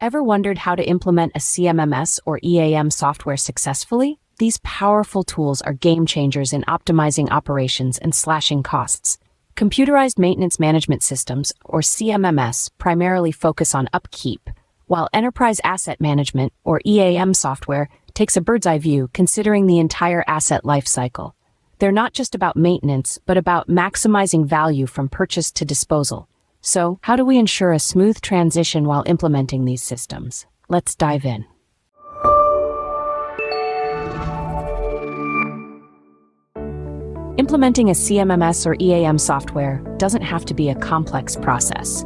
Ever wondered how to implement a CMMS or EAM software successfully? These powerful tools are game changers in optimizing operations and slashing costs. Computerized maintenance management systems, or CMMS, primarily focus on upkeep, while enterprise asset management, or EAM software, takes a bird's-eye view, considering the entire asset lifecycle. They're not just about maintenance, but about maximizing value from purchase to disposal. So, how do we ensure a smooth transition while implementing these systems? Let's dive in. Implementing a CMMS or EAM software doesn't have to be a complex process.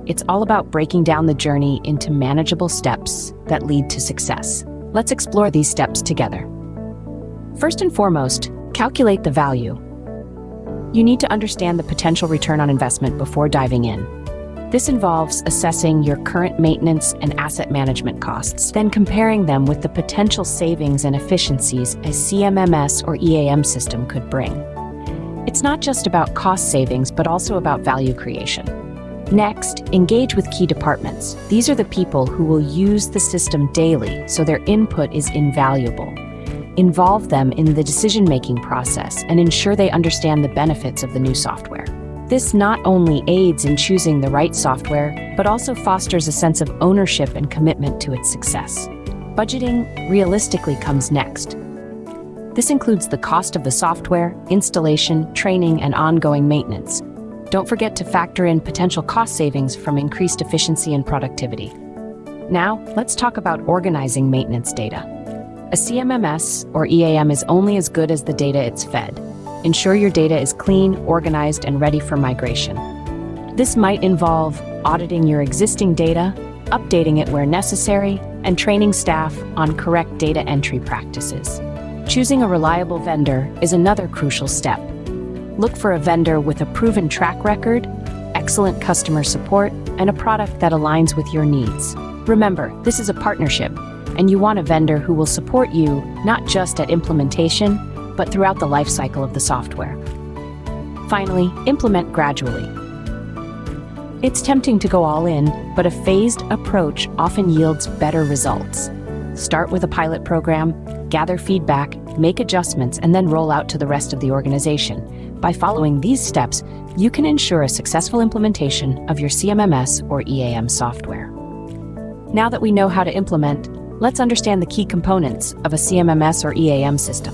It's all about breaking down the journey into manageable steps that lead to success. Let's explore these steps together. First and foremost, calculate the value. You need to understand the potential return on investment before diving in. This involves assessing your current maintenance and asset management costs, then comparing them with the potential savings and efficiencies a CMMS or EAM system could bring. It's not just about cost savings, but also about value creation. Next, engage with key departments. These are the people who will use the system daily, so their input is invaluable. Involve them in the decision-making process and ensure they understand the benefits of the new software. This not only aids in choosing the right software, but also fosters a sense of ownership and commitment to its success. Budgeting realistically comes next. This includes the cost of the software, installation, training, and ongoing maintenance. Don't forget to factor in potential cost savings from increased efficiency and productivity. Now, let's talk about organizing maintenance data. A CMMS or EAM is only as good as the data it's fed. Ensure your data is clean, organized, and ready for migration. This might involve auditing your existing data, updating it where necessary, and training staff on correct data entry practices. Choosing a reliable vendor is another crucial step. Look for a vendor with a proven track record, excellent customer support, and a product that aligns with your needs. Remember, this is a partnership, and you want a vendor who will support you not just at implementation, but throughout the life cycle of the software. Finally, implement gradually. It's tempting to go all in, but a phased approach often yields better results. Start with a pilot program, gather feedback, make adjustments, and then roll out to the rest of the organization. By following these steps, you can ensure a successful implementation of your CMMS or EAM software. Now that we know how to implement, let's understand the key components of a CMMS or EAM system.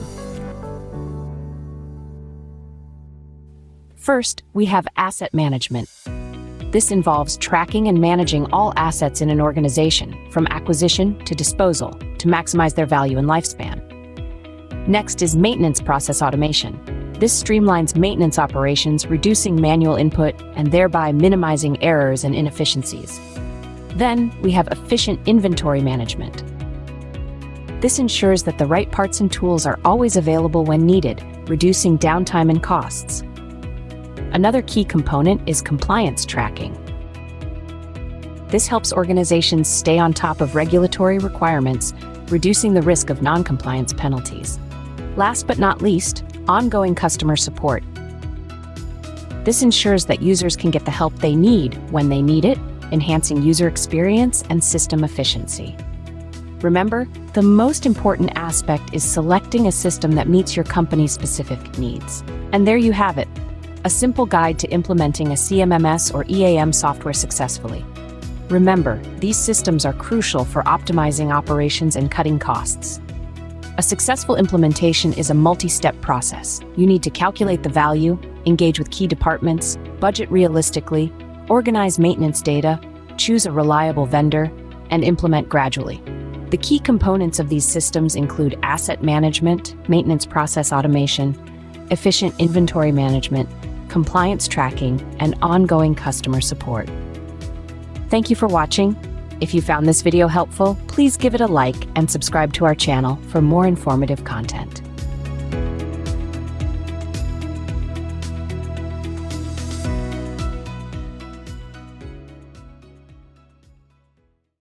First, we have asset management. This involves tracking and managing all assets in an organization, from acquisition to disposal, to maximize their value and lifespan. Next is maintenance process automation. This streamlines maintenance operations, reducing manual input and thereby minimizing errors and inefficiencies. Then, we have efficient inventory management. This ensures that the right parts and tools are always available when needed, reducing downtime and costs. Another key component is compliance tracking. This helps organizations stay on top of regulatory requirements, reducing the risk of non-compliance penalties. Last but not least, ongoing customer support. This ensures that users can get the help they need when they need it, enhancing user experience and system efficiency. Remember, the most important aspect is selecting a system that meets your company's specific needs. And there you have it, a simple guide to implementing a CMMS or EAM software successfully. Remember, these systems are crucial for optimizing operations and cutting costs. A successful implementation is a multi-step process. You need to calculate the value, engage with key departments, budget realistically, organize maintenance data, choose a reliable vendor, and implement gradually. The key components of these systems include asset management, maintenance process automation, efficient inventory management, compliance tracking, and ongoing customer support. Thank you for watching. If you found this video helpful, please give it a like and subscribe to our channel for more informative content.